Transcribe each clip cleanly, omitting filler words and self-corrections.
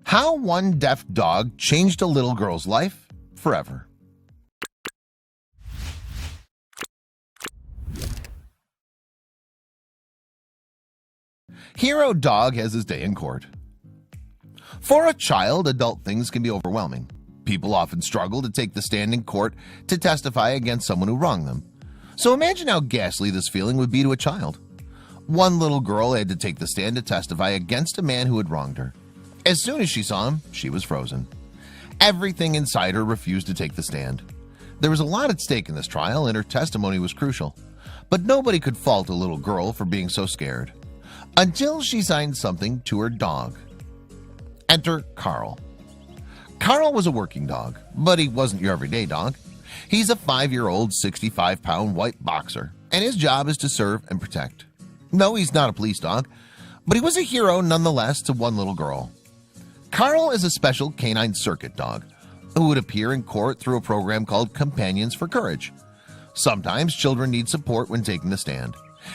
How one deaf dog changed a little girl's life forever. Hero dog has his day in court. For a child, adult things can be overwhelming. People often struggle to take the stand in court to testify against someone who wronged them. So imagine how ghastly this feeling would be to a child. One little girl had to take the stand to testify against a man who had wronged her. As soon as she saw him, she was frozen. Everything inside her refused to take the stand. There was a lot at stake in this trial, and her testimony was crucial. But nobody could fault a little girl for being so scared. Until she signed something to her dog. Enter Carl. Carl was a working dog, but he wasn't your everyday dog. He's a 5-year-old, 65-pound white boxer, and his job is to serve and protect. No, he's not a police dog, but he was a hero nonetheless to one little girl. Carl is a special canine circuit dog who would appear in court through a program called Companions for Courage. Sometimes children need support when taking the stand,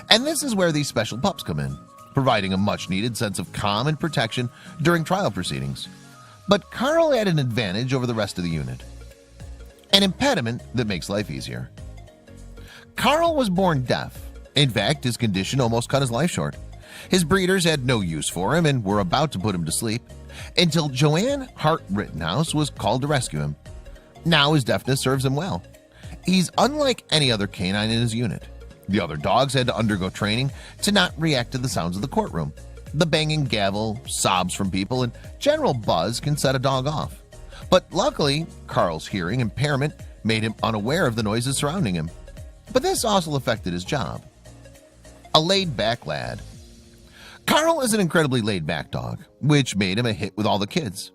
and this is where these special pups come in, providing a much-needed sense of calm and protection during trial proceedings. But Carl had an advantage over the rest of the unit. An impediment that makes life easier. Carl was born deaf. In fact, his condition almost cut his life short. His breeders had no use for him and were about to put him to sleep until Joanne Hart Rittenhouse was called to rescue him. Now his deafness serves him well. He's unlike any other canine in his unit. The other dogs had to undergo training to not react to the sounds of the courtroom. The banging gavel, sobs from people, and general buzz can set a dog off. But luckily, Carl's hearing impairment made him unaware of the noises surrounding him. But this also affected his job. A laid-back lad. Carl is an incredibly laid-back dog, which made him a hit with all the kids.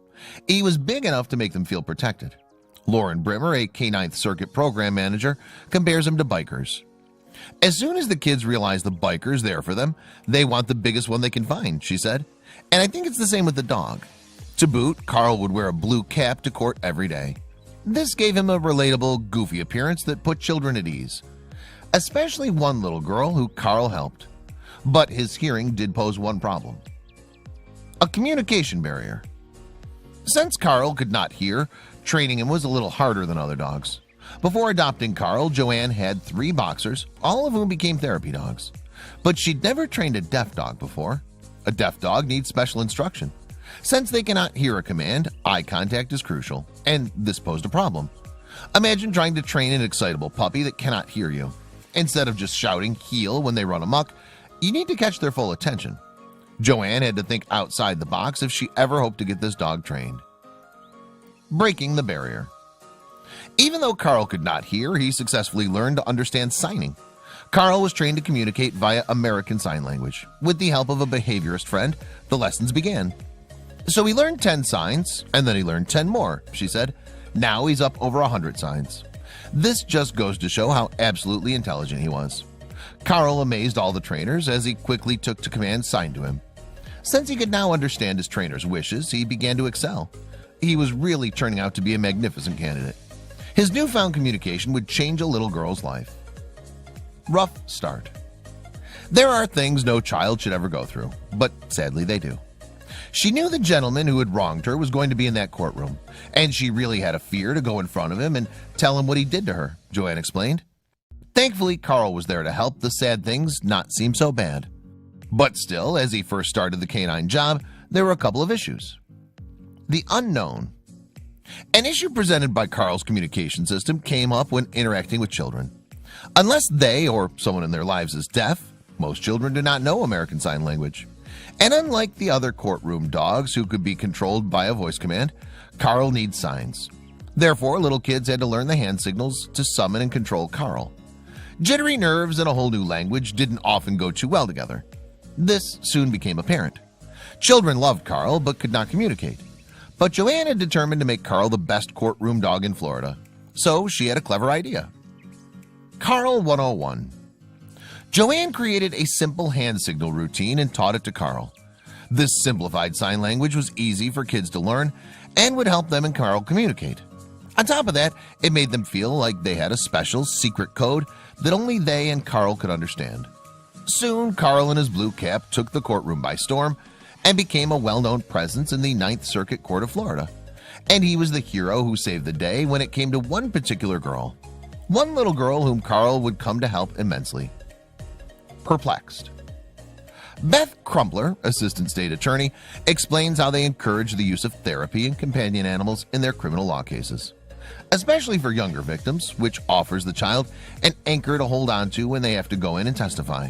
He was big enough to make them feel protected. Lauren Brimmer, a K-9th Circuit program manager, compares him to bikers. As soon as the kids realize the biker's there for them, they want the biggest one they can find, she said. And I think it's the same with the dog. To boot, Carl would wear a blue cap to court every day. This gave him a relatable, goofy appearance that put children at ease. Especially one little girl who Carl helped. But his hearing did pose one problem. A communication barrier. Since Carl could not hear, training him was a little harder than other dogs. Before adopting Carl, Joanne had 3 boxers, all of whom became therapy dogs. But she'd never trained a deaf dog before. A deaf dog needs special instruction. Since they cannot hear a command, eye contact is crucial, and this posed a problem. Imagine trying to train an excitable puppy that cannot hear you. Instead of just shouting heel when they run amok, you need to catch their full attention. Joanne had to think outside the box if she ever hoped to get this dog trained. Breaking the barrier. Even though Carl could not hear, he successfully learned to understand signing. Carl was trained to communicate via American Sign Language. With the help of a behaviorist friend, the lessons began. So he learned 10 signs, and then he learned 10 more, she said. Now he's up over 100 signs. This just goes to show how absolutely intelligent he was. Carl amazed all the trainers as he quickly took to commands signed to him. Since he could now understand his trainer's wishes, he began to excel. He was really turning out to be a magnificent candidate. His newfound communication would change a little girl's life. Rough start. There are things no child should ever go through, but sadly they do. She knew the gentleman who had wronged her was going to be in that courtroom, and she really had a fear to go in front of him and tell him what he did to her, Joanne explained. Thankfully, Carl was there to help the sad things not seem so bad. But still, as he first started the canine job, there were a couple of issues. The unknown. An issue presented by Carl's communication system came up when interacting with children. Unless they or someone in their lives is deaf, most children do not know American Sign Language. And unlike the other courtroom dogs who could be controlled by a voice command, Carl needs signs. Therefore, little kids had to learn the hand signals to summon and control Carl. Jittery nerves and a whole new language didn't often go too well together. This soon became apparent. Children loved Carl but could not communicate. But Joanne had determined to make Carl the best courtroom dog in Florida. So she had a clever idea. Carl 101. Joanne created a simple hand signal routine and taught it to Carl. This simplified sign language was easy for kids to learn and would help them and Carl communicate. On top of that, it made them feel like they had a special secret code that only they and Carl could understand. Soon, Carl and his blue cap took the courtroom by storm, and became a well-known presence in the Ninth Circuit Court of Florida. And he was the hero who saved the day when it came to one particular girl, one little girl whom Carl would come to help immensely. Perplexed. Beth Crumpler, assistant state attorney, explains how they encourage the use of therapy and companion animals in their criminal law cases, especially for younger victims, which offers the child an anchor to hold on to when they have to go in and testify.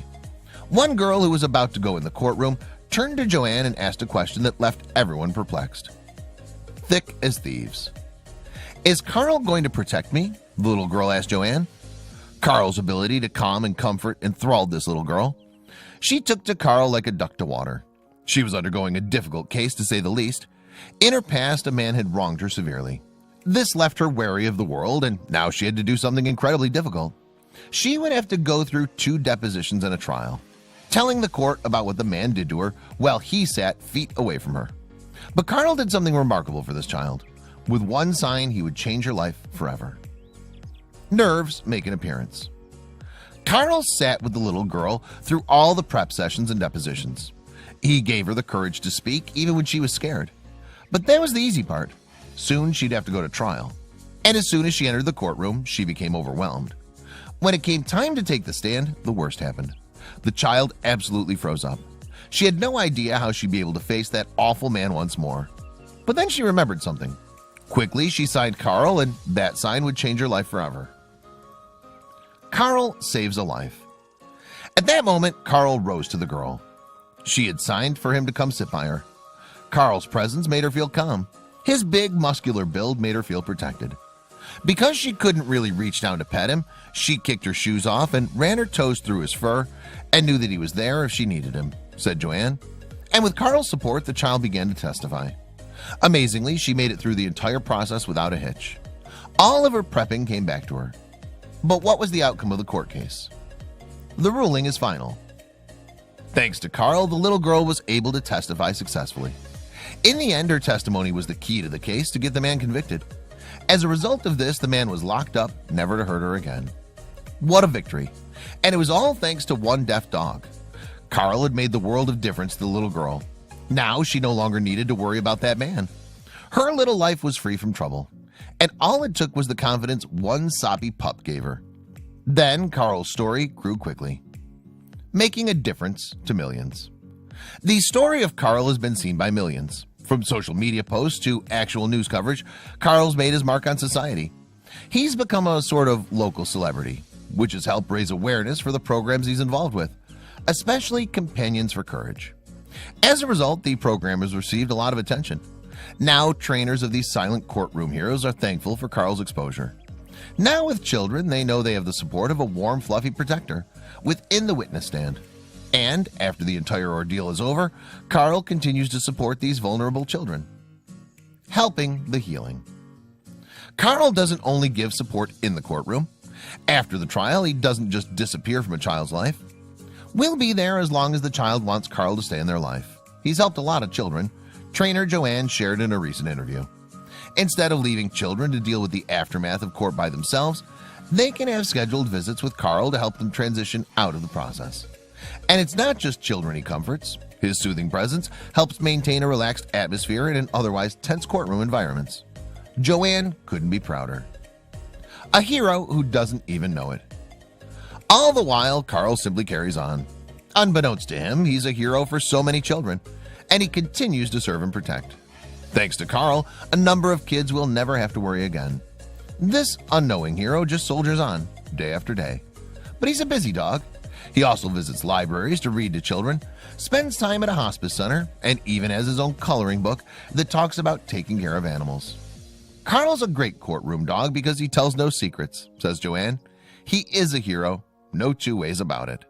One girl who was about to go in the courtroom turned to Joanne and asked a question that left everyone perplexed. Thick as thieves. Is Carl going to protect me? The little girl asked Joanne. Carl's ability to calm and comfort enthralled this little girl. She took to Carl like a duck to water. She was undergoing a difficult case, to say the least. In her past, a man had wronged her severely. This left her wary of the world, and now she had to do something incredibly difficult. She would have to go through 2 depositions and a trial, telling the court about what the man did to her while he sat feet away from her. But Carl did something remarkable for this child. With one sign, he would change her life forever. Nerves make an appearance. Carl sat with the little girl through all the prep sessions and depositions. He gave her the courage to speak even when she was scared. But that was the easy part. Soon she'd have to go to trial. And as soon as she entered the courtroom, she became overwhelmed. When it came time to take the stand, the worst happened. The child absolutely froze up. She had no idea how she'd be able to face that awful man once more. But then she remembered something. Quickly, she signed Carl, and that sign would change her life forever. Carl saves a life. At that moment, Carl rose to the girl. She had signed for him to come sit by her. Carl's presence made her feel calm. His big, muscular build made her feel protected. Because she couldn't really reach down to pet him, she kicked her shoes off and ran her toes through his fur and knew that he was there if she needed him, said Joanne. And with Carl's support, the child began to testify. Amazingly, she made it through the entire process without a hitch. All of her prepping came back to her. But what was the outcome of the court case? The ruling is final. Thanks to Carl, the little girl was able to testify successfully. In the end, her testimony was the key to the case to get the man convicted. As a result of this, the man was locked up, never to hurt her again. What a victory! And it was all thanks to one deaf dog. Carl had made the world of difference to the little girl. Now she no longer needed to worry about that man. Her little life was free from trouble. And all it took was the confidence one soppy pup gave her. Then Carl's story grew quickly, making a difference to millions. The story of Carl has been seen by millions. From social media posts to actual news coverage, Carl's made his mark on society. He's become a sort of local celebrity, which has helped raise awareness for the programs he's involved with, especially Companions for Courage. As a result, the program has received a lot of attention. Now, trainers of these silent courtroom heroes are thankful for Carl's exposure. Now, with children, they know they have the support of a warm, fluffy protector within the witness stand. And after the entire ordeal is over, Carl continues to support these vulnerable children, helping the healing. Carl doesn't only give support in the courtroom. After the trial, he doesn't just disappear from a child's life. We'll be there as long as the child wants Carl to stay in their life. He's helped a lot of children. Trainer Joanne shared in a recent interview. Instead of leaving children to deal with the aftermath of court by themselves, they can have scheduled visits with Carl to help them transition out of the process. And it's not just children he comforts. His soothing presence helps maintain a relaxed atmosphere in an otherwise tense courtroom environments. Joanne couldn't be prouder. A hero who doesn't even know it. All the while, Carl simply carries on. Unbeknownst to him, he's a hero for so many children, and he continues to serve and protect. Thanks to Carl, a number of kids will never have to worry again. This unknowing hero just soldiers on, day after day. But he's a busy dog. He also visits libraries to read to children, spends time at a hospice center, and even has his own coloring book that talks about taking care of animals. Carl's a great courtroom dog because he tells no secrets, says Joanne. He is a hero, no 2 ways about it.